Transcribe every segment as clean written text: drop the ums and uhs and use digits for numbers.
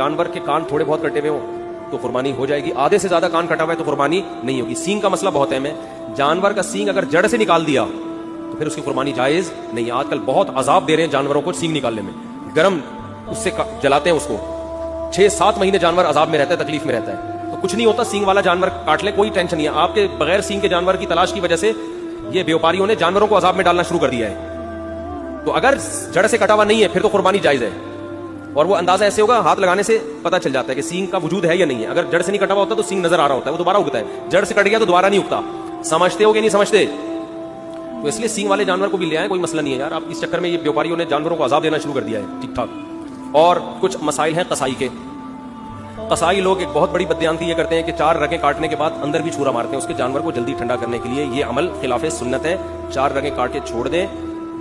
جانور کے کان تھوڑے بہت کٹے ہوئے ہوں تو قربانی ہو جائے گی, آدھے سے زیادہ کان کٹا ہوا ہے تو قربانی نہیں ہوگی. سینگ کا مسئلہ بہت اہم ہے, جانور کا سینگ اگر جڑ سے نکال دیا تو پھر اس کی قربانی جائز نہیں ہے. آج کل بہت عذاب دے رہے ہیں جانوروں کو سینگ نکالنے میں, گرم اس سے جلاتے ہیں اس کو, 6-7 مہینے جانور عذاب میں رہتا ہے, تکلیف میں رہتا ہے. تو کچھ نہیں ہوتا, سینگ والا جانور کاٹ لے, کوئی ٹینشن نہیں ہے. آپ کے بغیر سینگ کے جانور کی تلاش کی وجہ سے یہ بیوپاریوں نے جانوروں کو عذاب میں ڈالنا شروع کر دیا ہے. تو اگر جڑ سے کٹا ہوا نہیں ہے پھر تو قربانی جائز ہے, اور وہ اندازہ ایسے ہوگا ہاتھ لگانے سے پتہ چل جاتا ہے کہ سینگ کا وجود ہے یا نہیں ہے. اگر جڑ سے نہیں کٹا ہوا ہوتا تو سینگ نظر آ رہا ہوتا ہے, وہ دوبارہ اگتا ہے. جڑ سے کٹ گیا تو دوبارہ نہیں اگتا. سمجھتے ہو کہ نہیں سمجھتے؟ تو اس لیے سینگ والے جانور کو بھی لے آئیں, کوئی مسئلہ نہیں ہے یار. آپ اس چکر میں یہ بیوپاریوں نے جانوروں کو عذاب دینا شروع کر دیا ہے. ٹھیک ٹھاک. اور کچھ مسائل ہیں قصائی کے. قصائی لوگ ایک بہت بڑی بددیانتی یہ کرتے ہیں کہ 4 رگیں کاٹنے کے بعد اندر بھی چھورا مارتے ہیں اس کے جانور کو جلدی ٹھنڈا کرنے کے لیے. یہ عمل خلاف سنت ہے. 4 رگیں کاٹ کے چھوڑ دیں,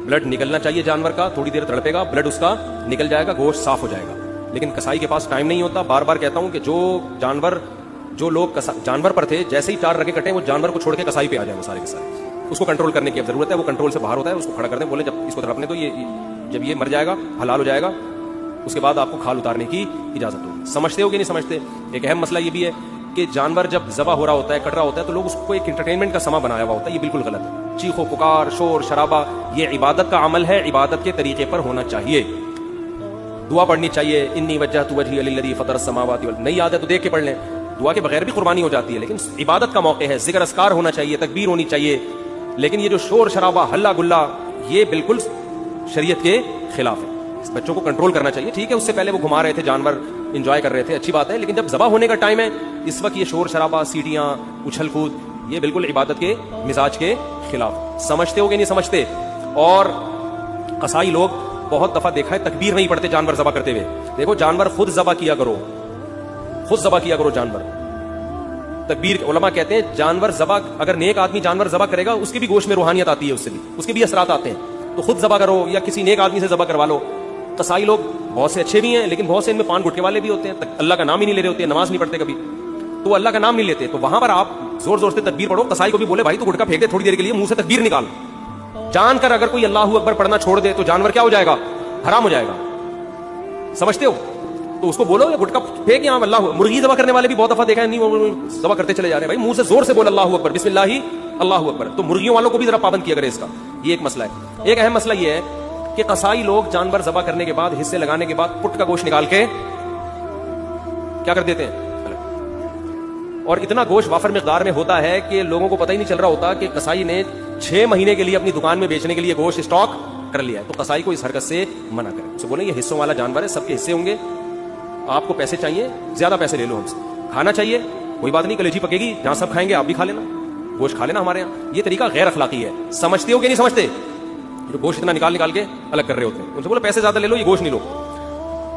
بلڈ نکلنا چاہیے جانور کا, تھوڑی دیر تڑپے گا, بلڈ اس کا نکل جائے گا, گوشت صاف ہو جائے گا. لیکن کسائی کے پاس ٹائم نہیں ہوتا. بار بار کہتا ہوں کہ جو لوگ جانور پر تھے, جیسے ہی 4 رگیں کٹیں وہ جانور کو چھوڑ کے کسائی پہ آ جائیں, وہ سارے کے سارے. اس کو کنٹرول کرنے کی اب ضرورت ہے, وہ کنٹرول سے باہر ہوتا ہے. اس کو کھڑا کر دیں, بولے جب اس کو تڑپنے تو جب یہ مر جائے گا, حلال ہو جائے گا, اس کے بعد آپ کو کھال اتارنے کی اجازت ہوگی. سمجھتے ہو کہ نہیں سمجھتے؟ ایک اہم مسئلہ یہ بھی ہے کہ جانور جب ذبح ہو رہا ہوتا ہے, کٹ رہا ہوتا ہے, تو لوگ اس کو ایک انٹرٹینمنٹ کا سما بنایا ہوا ہوتا ہے. یہ بالکل غلط ہے. چیخو پکار, شور شرابہ, یہ عبادت کا عمل ہے, عبادت کے طریقے پر ہونا چاہیے. دعا پڑھنی چاہیے, انی وجہت وجہی للذی فطر السماوات والارض. نہیں یاد ہے تو دیکھ کے پڑھ لیں. دعا کے بغیر بھی قربانی ہو جاتی ہے, لیکن عبادت کا موقع ہے, ذکر اذکار ہونا چاہیے, تکبیر ہونی چاہیے. لیکن یہ جو شور شرابہ, ہلا گلا, یہ بالکل شریعت کے خلاف ہے. بچوں کو کنٹرول کرنا چاہیے. ٹھیک ہے, اس سے پہلے وہ گھما رہے تھے, جانور انجوائے کر رہے تھے, اچھی بات ہے. لیکن جب ذبح ہونے کا ٹائم ہے, اس وقت یہ شور شرابہ, سیٹیاں, اچھل کود, یہ بالکل عبادت کے مزاج کے خلاف. سمجھتے ہو کہ نہیں سمجھتے؟ اور قصائی لوگ بہت دفعہ دیکھا ہے تکبیر نہیں پڑھتے جانور ذبح کرتے ہوئے. دیکھو, جانور خود ذبح کیا کرو, خود ذبح کیا کرو جانور. تکبیر, علماء کہتے ہیں جانور ذبح, اگر نیک آدمی جانور ذبح کرے گا اس کے بھی گوشت میں روحانیت آتی ہے, اس سے بھی اس کے بھی اثرات آتے ہیں. تو خود ذبح کرو یا کسی نیک آدمی سے ذبح کروا لو. قصائی لوگ بہت سے اچھے بھی ہیں, لیکن بہت سے ان میں پان گٹکے والے بھی ہوتے ہیں, اللہ کا نام ہی نہیں لے رہے ہوتے, نماز نہیں پڑھتے کبھی, تو اللہ کا نام نہیں لیتے. تو وہاں پر آپ زور زور سے تکبیر پڑھو. قصائی کو بھی بولے, بھائی تو گٹکا پھینک دے تھوڑی دیر کے لیے, منہ سے تکبیر نکال. جان کر اگر کوئی اللہ اکبر پڑھنا چھوڑ دے تو جانور کیا ہو جائے گا؟ حرام ہو جائے گا. سمجھتے ہو؟ تو اس کو بولو گٹکا پھینک, یہاں اللہ. مرغی ذبح کرنے والے بھی بہت دفعہ دیکھا ہے, نہیں وہ ذبح کرتے چلے جا رہے ہیں. بھائی منہ سے زور سے بول اللہ اکبر, بسم اللہ اللہ اکبر. تو مرغیوں والوں کو بھی ذرا پابند کیا کرے اس کا. یہ ایک مسئلہ ہے. ایک اہم مسئلہ یہ ہے کہ قصائی لوگ جانور ذبح کرنے کے بعد, حصے لگانے کے بعد, پٹ کا گوشت نکال کے کیا کر دیتے ہیں, اور اتنا گوشت وافر مقدار میں ہوتا ہے کہ لوگوں کو پتہ ہی نہیں چل رہا ہوتا کہ قصائی نے 6 مہینے کے لیے اپنی دکان میں بیچنے کے لیے گوشت اسٹاک کر لیا ہے. تو قصائی کو اس حرکت سے منع کریں. اسے بولیں یہ حصوں والا جانور ہے, سب کے حصے ہوں گے, آپ کو پیسے چاہیے, زیادہ پیسے لے لو ہم سے. کھانا چاہیے, کوئی بات نہیں, کلیجی پکے گی, جہاں سب کھائیں گے آپ بھی کھا لینا, گوشت کھا لینا ہمارے یہاں. یہ طریقہ غیر اخلاقی ہے. سمجھتے ہو کہ نہیں سمجھتے؟ جو گوشت اتنا نکال کے الگ کر رہے ہوتے ہیں, ان سے بولو پیسے زیادہ لے لو, یہ گوشت نہیں لو.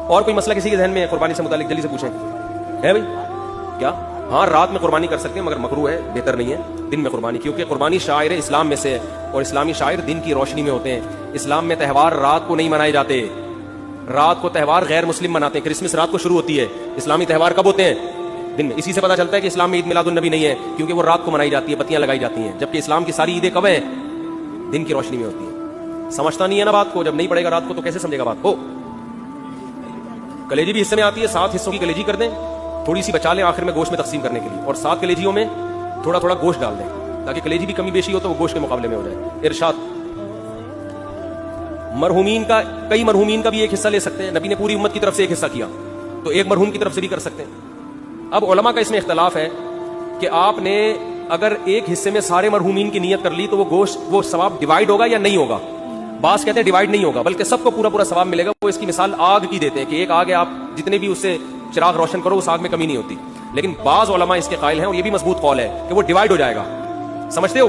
اور کوئی مسئلہ کسی کے ذہن میں قربانی سے متعلق جلدی سے پوچھیں. ہے بھائی کیا؟ ہاں, رات میں قربانی کر سکتے ہیں, مگر مکروہ ہے, بہتر نہیں ہے دن میں قربانی, کیونکہ قربانی شاعر اسلام میں سے ہے, اور اسلامی شاعر دن کی روشنی میں ہوتے ہیں. اسلام میں تہوار رات کو نہیں منائے جاتے. رات کو تہوار غیر مسلم مناتے ہیں. کرسمس رات کو شروع ہوتی ہے, اسلامی تہوار کب ہوتے ہیں؟ دن میں. اسی سے پتہ چلتا ہے کہ اسلام میں عید میلاد النبی نہیں ہے, کیونکہ وہ رات کو منائی جاتی ہے, بتیاں لگائی جاتی ہیں, جبکہ اسلام کی ساری عیدیں کب ہیں؟ دن کی روشنی میں ہوتی ہیں. سمجھتا نہیں ہے نا بات کو. جب نہیں پڑے گا رات کو تو کیسے سمجھے گا بات کو؟ کلیجی بھی حصے میں آتی ہے, 7 حصوں کی کلیجی کر دیں, تھوڑی سی بچا لیں آخر میں گوشت میں تقسیم کرنے کے لیے, اور 7 کلیجیوں میں تھوڑا تھوڑا گوشت ڈال دیں, تاکہ کلیجی بھی کمی بیشی ہو تو وہ گوشت کے مقابلے میں ہو جائے. ارشاد. مرحومین کا, کئی مرحومین کا بھی ایک حصہ لے سکتے ہیں. نبی نے پوری امت کی طرف سے ایک حصہ کیا, تو ایک مرحوم کی طرف سے بھی کر سکتے ہیں. اب علماء کا اس میں اختلاف ہے کہ آپ نے اگر ایک حصے میں سارے مرحومین کی نیت کر لی تو وہ گوشت, وہ ثواب ڈیوائیڈ ہوگا یا نہیں ہوگا. بعض کہتے ہیں ڈیوائیڈ نہیں ہوگا, بلکہ سب کو پورا پورا ثواب ملے گا. وہ اس کی مثال آگ کی دیتے ہیں کہ ایک آگ ہے, آپ جتنے بھی اس سے چراغ روشن کرو اس آگ میں کمی نہیں ہوتی. لیکن بعض علماء اس کے قائل ہیں, اور یہ بھی مضبوط قول ہے, کہ وہ ڈیوائیڈ ہو جائے گا. سمجھتے ہو؟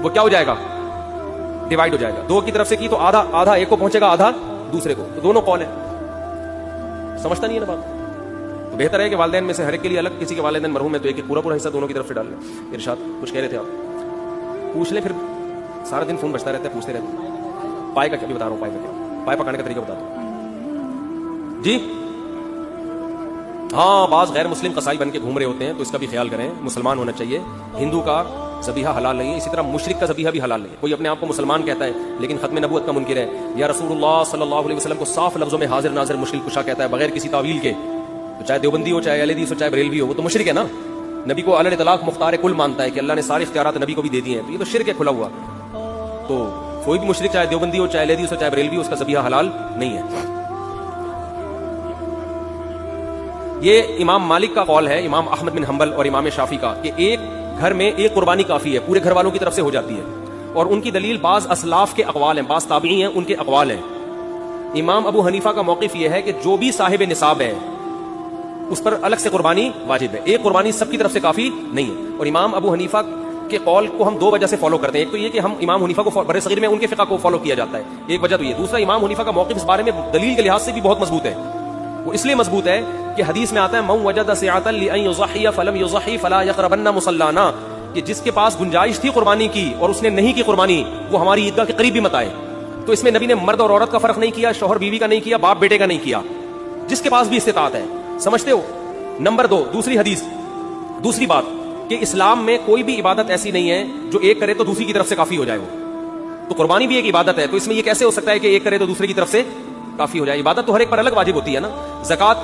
وہ کیا ہو جائے گا؟ ڈیوائیڈ ہو جائے گا. 2 کی طرف سے کی تو آدھا آدھا ایک کو پہنچے گا, آدھا دوسرے کو. تو دونوں قول ہیں. سمجھتا نہیں ہے نا بات؟ تو بہتر ہے کہ والدین میں سے ہر ایک کے لیے الگ, کسی کے والدین مرحوم ہے تو ایک پورا پورا حصہ دونوں کی طرف سے ڈال لیں. ارشاد. کچھ کہہ رہے تھے آپ؟ پوچھ لیں, پھر سارا دن فون بجتا رہتا ہے, پوچھتے رہتے ہیں. پائے کا کیا بھی بتا رہا ہوں, پائے کا کیا, پائے پکانے کا طریقہ بتا دو جی. ہاں, بعض غیر مسلم قصائی بن کے گھوم رہے ہوتے ہیں, تو اس کا بھی خیال کریں. مسلمان ہونا چاہیے. ہندو کا ذبیحہ حلال نہیں ہے, اسی طرح مشرک کا ذبیحہ بھی حلال نہیں ہے. کوئی اپنے آپ کو مسلمان کہتا ہے لیکن ختم نبوت کا منکر ہے, یا رسول اللہ صلی اللہ علیہ وسلم کو صاف لفظوں میں حاضر ناظر مشکل کشا کہتا ہے بغیر کسی تعویل کے, تو چاہے دیوبندی ہو, چاہے اہل حدیث ہو, چاہے بریلوی ہو, وہ تو مشرک ہے نا. نبی کو علی الاطلاق مختار کل مانتا ہے کہ اللہ نے سارے اختیارات نبی کو بھی دے دیے ہیں, تو یہ تو شرک ہے کھلا ہوا. تو کوئی بھی مشرک چاہے دیوبندی ہو, چاہے اہل حدیث ہو, چاہے بریلوی ہو, اس کا ذبیحہ حلال نہیں ہے. یہ امام مالک کا قول ہے, امام احمد بن حنبل اور امام شافعی کا, کہ ایک گھر میں ایک قربانی کافی ہے, پورے گھر والوں کی طرف سے ہو جاتی ہے. اور ان کی دلیل بعض اسلاف کے اقوال ہیں, بعض تابعین ہیں, ان کے اقوال ہیں. امام ابو حنیفہ کا موقف یہ ہے کہ جو بھی صاحب نصاب ہے اس پر الگ سے قربانی واجب ہے, ایک قربانی سب کی طرف سے کافی نہیں ہے. اور امام ابو حنیفہ کے قول کو ہم دو وجہ سے فالو کرتے ہیں. ایک تو یہ کہ ہم امام حنیفہ کو برِ صغیر میں ان کے فقہ کو فالو کیا جاتا ہے, ایک وجہ تو یہ. دوسرا, امام حنیفہ کا موقف اس بارے میں دلیل کے لحاظ سے بھی بہت مضبوط ہے. وہ اس لیے مضبوط ہے کہ حدیث میں آتا ہے من وجد سعۃ لأن یضحی فلم یضحی فلا یقربن مصلانا, کہ جس کے پاس گنجائش تھی قربانی کی اور اس نے نہیں کی قربانی, وہ ہماری عیدگاہ کے قریب بھی مت آئے. تو اس میں نبی نے مرد اور عورت کا فرق نہیں کیا, شوہر بیوی کا نہیں کیا, باپ بیٹے کا نہیں کیا, جس کے پاس بھی استطاعت ہے. سمجھتے ہو؟ نمبر 2, دوسری حدیث, دوسری بات کہ اسلام میں کوئی بھی عبادت ایسی نہیں ہے جو ایک کرے تو دوسری کی طرف سے کافی ہو جائے. وہ تو قربانی بھی ایک عبادت ہے, تو اس میں یہ کیسے ہو سکتا ہے کہ ایک کرے تو دوسرے کی طرف سے کافی ہو جائے؟ عبادت تو ہر ایک پر الگ واجب ہوتی ہے نا. زکات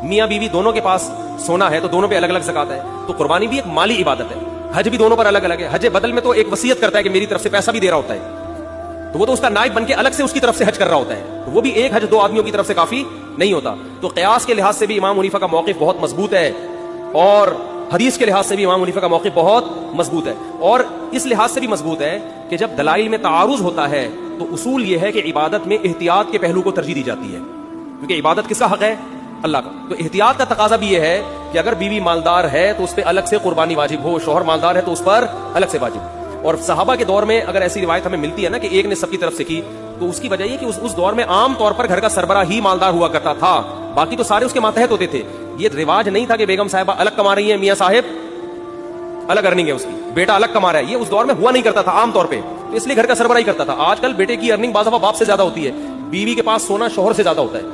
میاں بیوی دونوں کے پاس سونا ہے تو دونوں پہ الگ الگ زکات ہے. تو قربانی بھی ایک مالی عبادت ہے. حج بھی دونوں پر الگ الگ ہے. حج بدل میں تو ایک وصیت کرتا ہے کہ میری طرف سے پیسہ بھی دے رہا ہوتا ہے, تو وہ تو اس کا نائب بن کے الگ سے اس کی طرف سے حج کر رہا ہوتا ہے. تو وہ بھی ایک حج دو آدمیوں کی طرف سے کافی نہیں ہوتا. تو قیاس کے لحاظ سے بھی امام حنیفہ کا موقف بہت مضبوط ہے, اور حدیث کے لحاظ سے بھی امام حنیفہ کا موقف بہت مضبوط ہے. اور اس لحاظ سے بھی مضبوط ہے کہ جب دلائل میں تعارض ہوتا ہے تو اصول یہ ہے کہ عبادت میں احتیاط کے پہلو کو ترجیح دی جاتی ہے, کیونکہ عبادت کس کا حق ہے؟ اللہ کا. تو احتیاط کا تقاضا بھی یہ ہے کہ اگر بیوی مالدار ہے تو اس پہ الگ سے قربانی واجب ہو, شوہر مالدار ہے تو اس پر الگ سے واجب. اور صحابہ کے دور میں اگر ایسی روایت ہمیں ملتی ہے نا کہ ایک نے سب کی طرف سے کی, تو اس کی وجہ یہ کہ اس دور میں عام طور پر گھر کا سربراہ ہی مالدار ہوا کرتا تھا, باقی تو سارے اس کے ماتحت ہوتے تھے. یہ رواج نہیں تھا کہ بیگم صاحبہ الگ کما رہی ہیں, میاں صاحب الگ ارننگ ہے اس کی, بیٹا الگ کما رہا ہے. یہ اس دور میں ہوا نہیں کرتا تھا عام طور پہ, تو اس لیے گھر کا سربراہ ہی کرتا تھا. آج کل بیٹے کی ارننگ بعض دفعہ باپ سے زیادہ ہوتی ہے, بیوی کے پاس سونا شوہر سے زیادہ ہوتا ہے.